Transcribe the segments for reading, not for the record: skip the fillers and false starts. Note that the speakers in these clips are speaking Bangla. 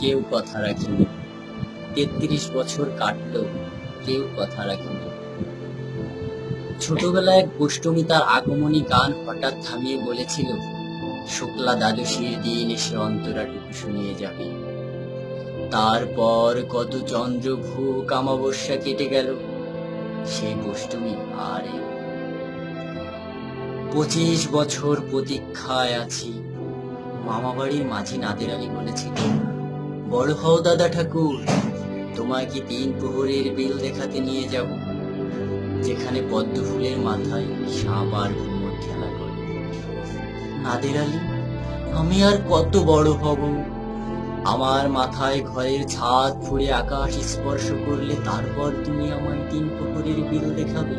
কেউ কথা রাখেনি। ৩৩ বছর কাটলো, কেউ কথা রাখেনি। ছোটবেলায় এক গোষ্ঠী তার আগমনী গান হঠাৎ থামিয়ে বলেছিল, শুক্লা দ্বাদশীর দিন এসে অন্তরাটুকু শুনিয়ে যাবে। তারপর কত চন্দ্রভূক অমাবস্যা কেটে গেল, সেই গোষ্ঠী আর এলো না। ২৫ বছর প্রতীক্ষায় আছি। মামাবাড়ির মাঝি নাদের আলী বলেছিল, বড় হও দাদা ঠাকুর, তোমায় কি ৩ প্রহরের বিল দেখাতে নিয়ে যাব, যেখানে পদ্ম ফুলের মাথায় সাপ আর ঘুমোর খেলা করে। নাদের আলী, আমি আর কত বড় হব? আমার মাথায় ঘরের ছাদ ফুঁড়ে আকাশ স্পর্শ করলে তারপর তুমি আমায় ৩ প্রহরের বিল দেখাবে?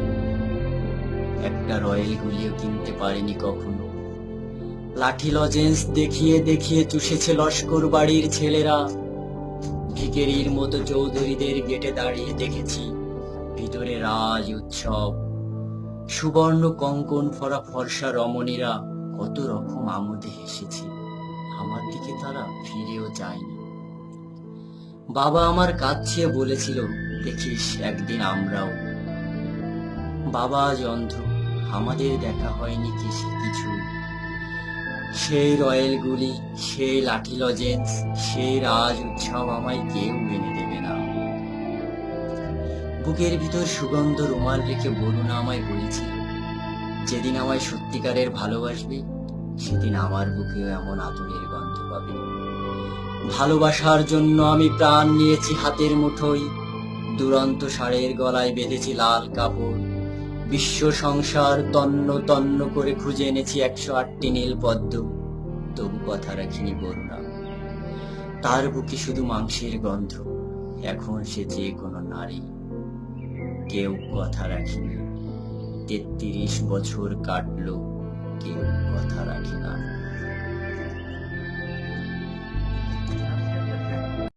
একটা রয়েল গুলিও কিনতে পারিনি কখনো। লাঠি লজেন্স দেখিয়ে দেখিয়ে চুষেছে লস্কর বাড়ির ছেলেরা। ভিকেরির মতো চৌধুরীদের গেটে দাঁড়িয়ে দেখেছি ভিতরে রাজ উৎসব। সুবর্ণ কঙ্কন ফরা ফর্সা রমণীরা কত রকম আমোদে হেসেছে, আমার দিকে তারা ফিরেও চায়নি। বাবা আমার কাঁদছিয়ে বলেছিল, দেখিস একদিন আমরাও। বাবা আজ অন্ধ, আমাদের দেখা হয়নি কিছু। সেই রয়েল গুলি, সেই লাঠি লজেন্স, সেই রাজ উৎসব আমায় কেউ এনে দেবে না। বুকের ভিতর সুগন্ধ রুমাল রেখে বরুণা আমায় বলেছিল, যেদিন আমায় সত্যিকারের ভালোবাসবে, সেদিন আমার বুকেও এমন আতরের গন্ধ পাবে। ভালোবাসার জন্য আমি প্রাণ নিয়েছি হাতের মুঠোয়। দুরন্ত ষাঁড়ের গলায় বেঁধেছি লাল কাপড়। বিশ্ব সংসার তন্ন তন্ন করে খুঁজে এনেছি ১০৮টি নীল পদ্ম, তবু কথা রাখিনি বরুণা। তার বুকে শুধু মাংসের গন্ধ, এখন সে যে কোনো নারী। কেউ কথা রাখেনি। ৩৩ বছর কাটলো, কেউ কথা রাখে না।